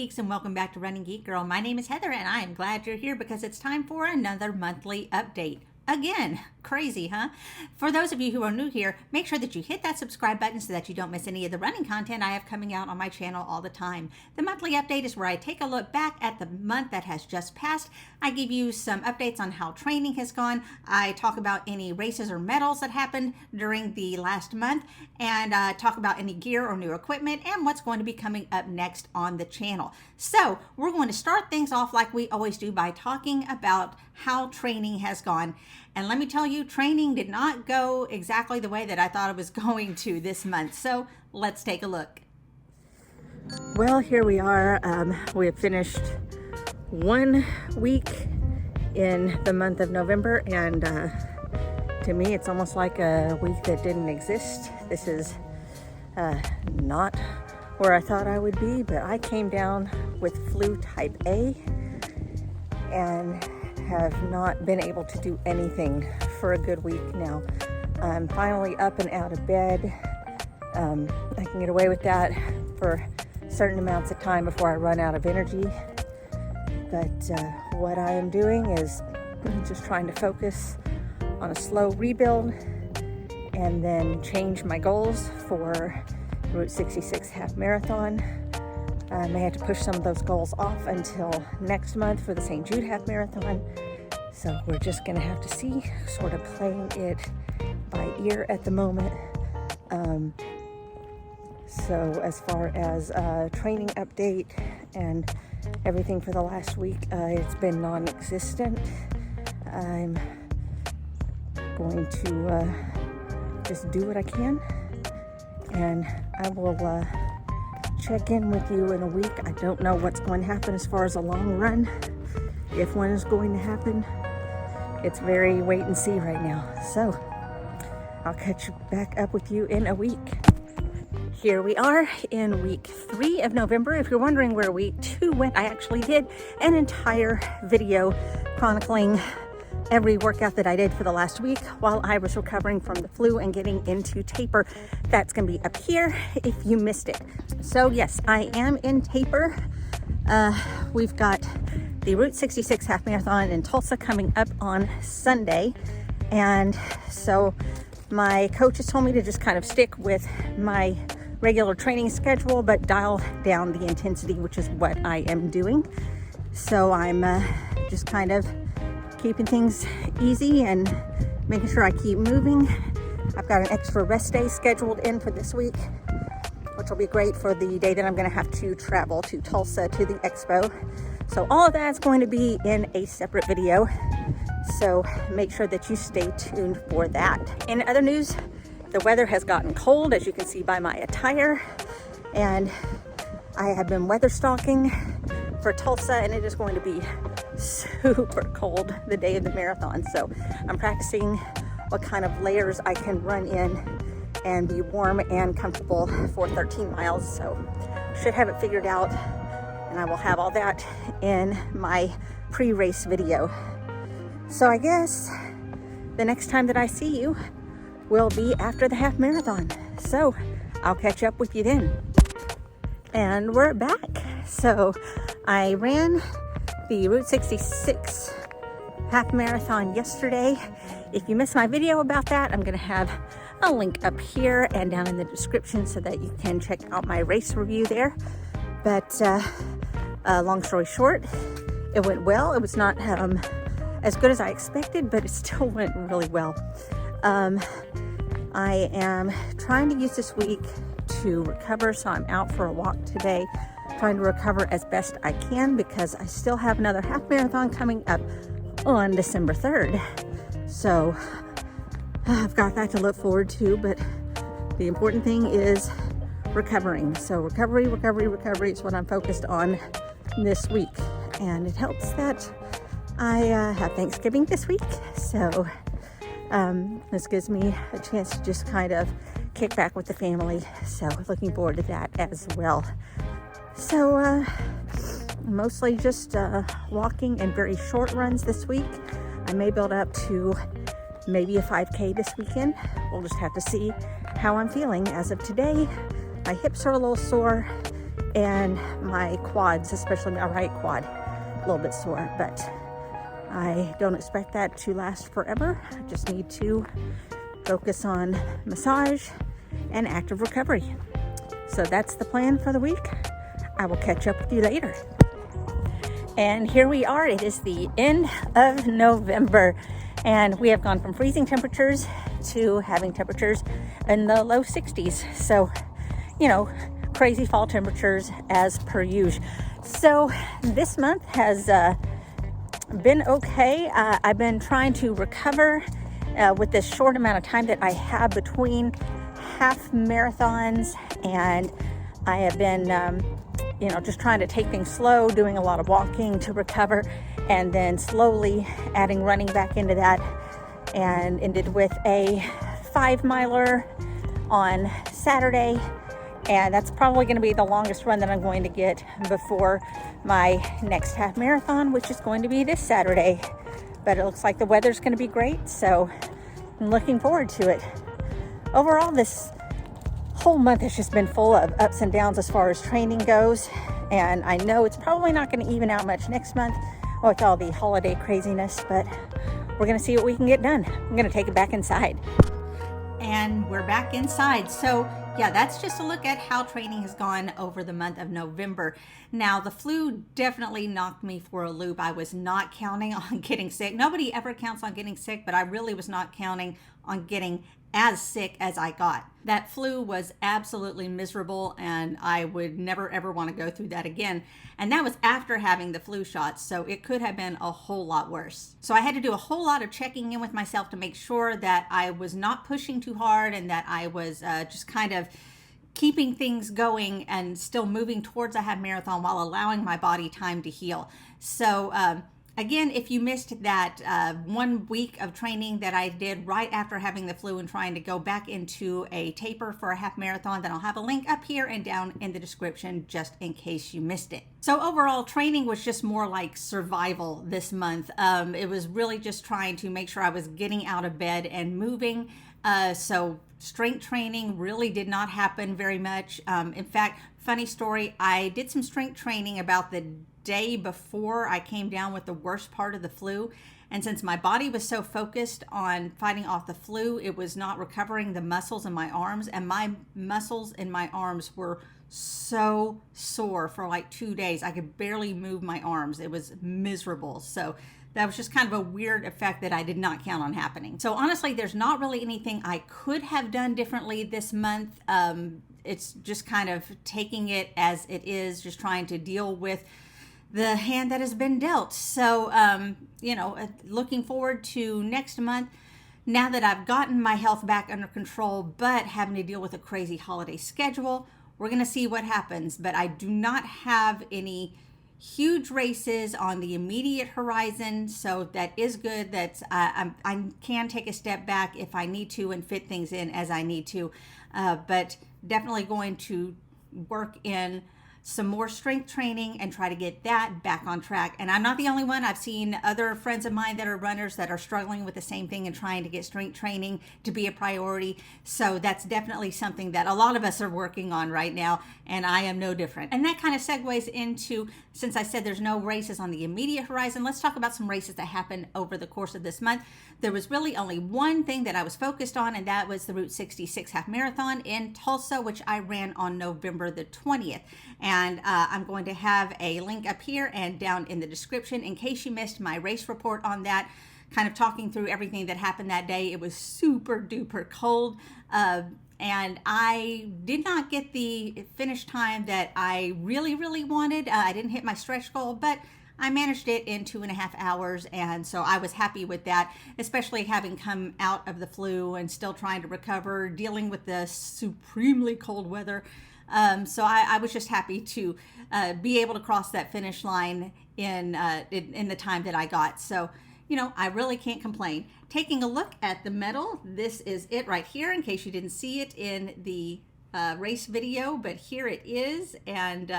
Geeks, and welcome back to Running Geek Girl. My name is Heather, and I am glad you're here because it's time for another monthly update. Again, crazy, huh? For those of you who are new here, make sure that you hit that subscribe button so that you don't miss any of the running content I have coming out on my channel all the time. The monthly update is where I take a look back at the month that has just passed. I give you some updates on how training has gone. I talk about any races or medals that happened during the last month, and talk about any gear or new equipment and what's going to be coming up next on the channel. So we're going to start things off like we always do by talking about how training has gone. And let me tell you, training did not go exactly the way that I thought it was going to this month. So let's take a look. Well, here we are. We have finished 1 week in the month of November, and to me, it's almost like a week that didn't exist. This is not where I thought I would be, but I came down with flu type A and have not been able to do anything for a good week now. I'm finally up and out of bed. I can get away with that for certain amounts of time before I run out of energy. But what I am doing is just trying to focus on a slow rebuild and then change my goals for Route 66 half marathon. I may have to push some of those goals off until next month for the St. Jude half marathon. So we're just gonna have to see, sort of playing it by ear at the moment. So as far as training update and everything for the last week, it's been non-existent. I'm going to just do what I can, and I will check in with you in a week. I don't know what's going to happen as far as a long run, if one is going to happen. It's very wait and see right now. So I'll catch back up with you in a week. Here we are in week 3 of November. If you're wondering where week 2 went, I actually did an entire video chronicling every workout that I did for the last week while I was recovering from the flu and getting into taper. That's gonna be up here if you missed it. So yes, I am in taper. We've got the Route 66 half marathon in Tulsa coming up on Sunday. And so my coach has told me to just kind of stick with my regular training schedule, but dial down the intensity, which is what I am doing. So I'm just kind of keeping things easy and making sure I keep moving. I've got an extra rest day scheduled in for this week, which will be great for the day that I'm gonna have to travel to Tulsa to the expo. So all of that's going to be in a separate video. So make sure that you stay tuned for that. In other news, the weather has gotten cold, as you can see by my attire, and I have been weather stalking for Tulsa, and it is going to be super cold the day of the marathon. So I'm practicing what kind of layers I can run in and be warm and comfortable for 13 miles. So should have it figured out, and I will have all that in my pre-race video. So I guess the next time that I see you will be after the half marathon. So I'll catch up with you then. And we're back. So I ran the Route 66 half marathon yesterday. If you missed my video about that, I'm gonna have a link up here and down in the description so that you can check out my race review there. But long story short, it went well. It was not as good as I expected, but it still went really well. I am trying to use this week to recover, so I'm out for a walk today, trying to recover as best I can because I still have another half marathon coming up on December 3rd. So I've got that to look forward to, but the important thing is recovering. So recovery is what I'm focused on this week. And it helps that I have Thanksgiving this week. So this gives me a chance to just kind of kick back with the family. So looking forward to that as well. So mostly just walking and very short runs this week. I may build up to maybe a 5K this weekend. We'll just have to see how I'm feeling. As of today, my hips are a little sore and my quads, especially my right quad, a little bit sore, but I don't expect that to last forever. I just need to focus on massage and active recovery. So that's the plan for the week. I will catch up with you later. And here we are. It is the end of November, and we have gone from freezing temperatures to having temperatures in the low 60s. So, you know, crazy fall temperatures as per usual. So this month has been okay. I've been trying to recover with this short amount of time that I have between half marathons, and I have been just trying to take things slow, doing a lot of walking to recover, and then slowly adding running back into that, and ended with a 5-miler on Saturday. And that's probably going to be the longest run that I'm going to get before my next half marathon, which is going to be this Saturday. But it looks like the weather's going to be great, so I'm looking forward to it. Overall, this whole month has just been full of ups and downs as far as training goes. And I know it's probably not going to even out much next month with all the holiday craziness, but we're going to see what we can get done. I'm going to take it back inside. And we're back inside. So yeah, that's just a look at how training has gone over the month of November. Now, the flu definitely knocked me for a loop. I was not counting on getting sick. Nobody ever counts on getting sick, but I really was not counting on getting as sick as I got. That flu was absolutely miserable, and I would never ever want to go through that again. And that was after having the flu shots, so it could have been a whole lot worse. So I had to do a whole lot of checking in with myself to make sure that I was not pushing too hard and that I was just kind of keeping things going and still moving towards a half marathon while allowing my body time to heal. So again, if you missed that 1 week of training that I did right after having the flu and trying to go back into a taper for a half marathon, then I'll have a link up here and down in the description just in case you missed it. So overall, training was just more like survival this month. It was really just trying to make sure I was getting out of bed and moving. So strength training really did not happen very much. In fact, funny story, I did some strength training about the day before I came down with the worst part of the flu. And since my body was so focused on fighting off the flu, it was not recovering the muscles in my arms. And my muscles in my arms were so sore for like 2 days. I could barely move my arms. It was miserable. So that was just kind of a weird effect that I did not count on happening. So honestly, there's not really anything I could have done differently this month. It's just kind of taking it as it is, just trying to deal with the hand that has been dealt. So, looking forward to next month, now that I've gotten my health back under control, but having to deal with a crazy holiday schedule, we're going to see what happens. But I do not have any huge races on the immediate horizon, so that is good. That's I can take a step back if I need to and fit things in as I need to, but definitely going to work in some more strength training and try to get that back on track. And I'm not the only one. I've seen other friends of mine that are runners that are struggling with the same thing and trying to get strength training to be a priority. So that's definitely something that a lot of us are working on right now, and I am no different. And that kind of segues into, since I said there's no races on the immediate horizon, let's talk about some races that happened over the course of this month. There was really only one thing that I was focused on, and that was the Route 66 half marathon in Tulsa, which I ran on November the 20th. And I'm going to have a link up here and down in the description in case you missed my race report on that, kind of talking through everything that happened that day. It was super duper cold. And I did not get the finish time that I really, really wanted. I didn't hit my stretch goal, but I managed it in 2.5 hours, and so I was happy with that, especially having come out of the flu and still trying to recover, dealing with the supremely cold weather. So I was just happy to be able to cross that finish line in the time that I got. So, I really can't complain. Taking a look at the medal, this is it right here, in case you didn't see it in the race video, but here it is. And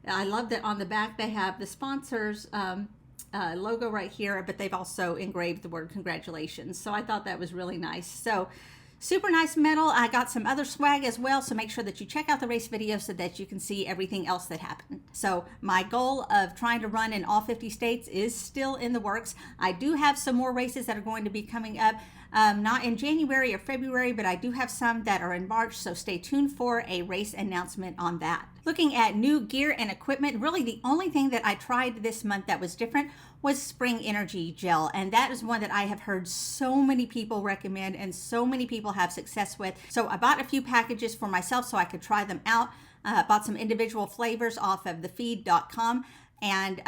I love that on the back they have the sponsors logo right here, but they've also engraved the word congratulations. So I thought that was really nice. So Super nice medal. I got some other swag as well, so make sure that you check out the race video so that you can see everything else that happened. So my goal of trying to run in all 50 states is still in the works. I do have some more races that are going to be coming up, not in January or February, but I do have some that are in March, so stay tuned for a race announcement on that. Looking at new gear and equipment, really the only thing that I tried this month that was different was Spring Energy Gel, and that is one that I have heard so many people recommend and so many people have success with. So I bought a few packages for myself so I could try them out. Bought some individual flavors off of thefeed.com and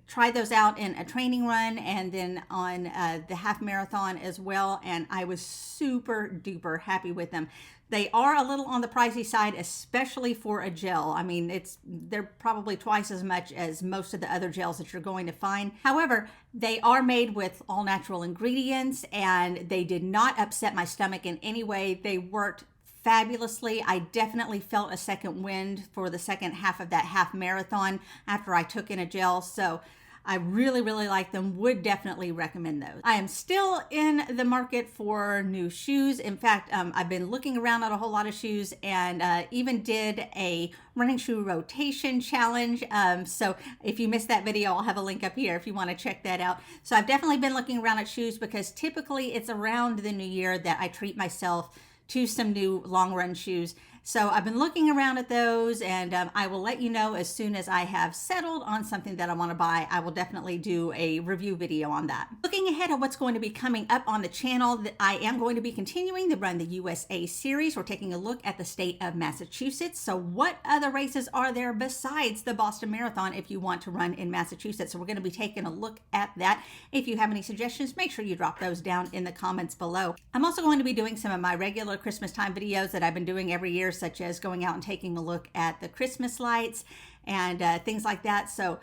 tried those out in a training run and then on the half marathon as well, and I was super duper happy with them. They are a little on the pricey side, especially for a gel. I mean, they're probably twice as much as most of the other gels that you're going to find. However, they are made with all natural ingredients and they did not upset my stomach in any way. They worked fabulously. I definitely felt a second wind for the second half of that half marathon after I took in a gel. So I really, really like them. Would definitely recommend those. I am still in the market for new shoes. In fact, I've been looking around at a whole lot of shoes and even did a running shoe rotation challenge. So if you missed that video, I'll have a link up here if you want to check that out. So I've definitely been looking around at shoes because typically it's around the new year that I treat myself to some new long run shoes. So I've been looking around at those and I will let you know as soon as I have settled on something that I want to buy. I will definitely do a review video on that. Looking ahead at what's going to be coming up on the channel, I am going to be continuing the Run the USA series. We're taking a look at the state of Massachusetts. So what other races are there besides the Boston Marathon if you want to run in Massachusetts? So we're going to be taking a look at that. If you have any suggestions, make sure you drop those down in the comments below. I'm also going to be doing some of my regular Christmas time videos that I've been doing every year, such as going out and taking a look at the Christmas lights and things like that. So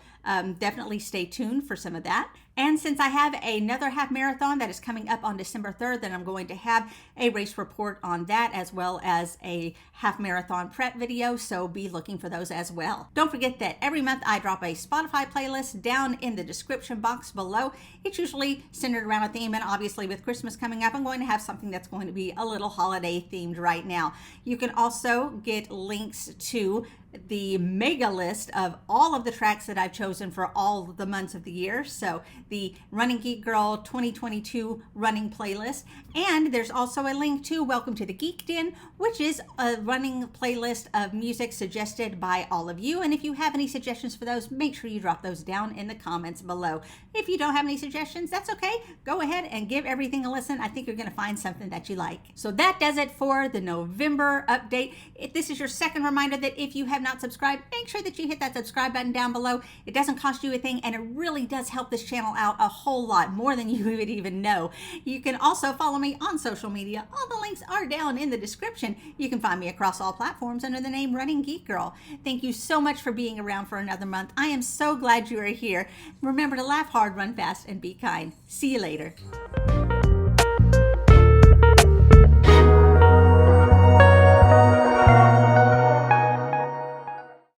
definitely stay tuned for some of that. And since I have another half marathon that is coming up on December 3rd, then I'm going to have a race report on that as well as a half marathon prep video. So be looking for those as well. Don't forget that every month I drop a Spotify playlist down in the description box below. It's usually centered around a theme, and obviously with Christmas coming up, I'm going to have something that's going to be a little holiday themed right now. You can also get links to the mega list of all of the tracks that I've chosen for all the months of the year. So the Running Geek Girl 2022 running playlist. And there's also a link to Welcome to the Geek Den, which is a running playlist of music suggested by all of you. And if you have any suggestions for those, make sure you drop those down in the comments below. If you don't have any suggestions, that's okay. Go ahead and give everything a listen. I think you're going to find something that you like. So that does it for the November update. If this is your second reminder that if you have not subscribed, make sure that you hit that subscribe button down below. It doesn't cost you a thing, and it really does help this channel out a whole lot, more than you would even know. You can also follow me on social media. All the links are down in the description. You can find me across all platforms under the name Running Geek Girl. Thank you so much for being around for another month. I am so glad you are here. Remember to laugh hard, run fast, and be kind. See you later.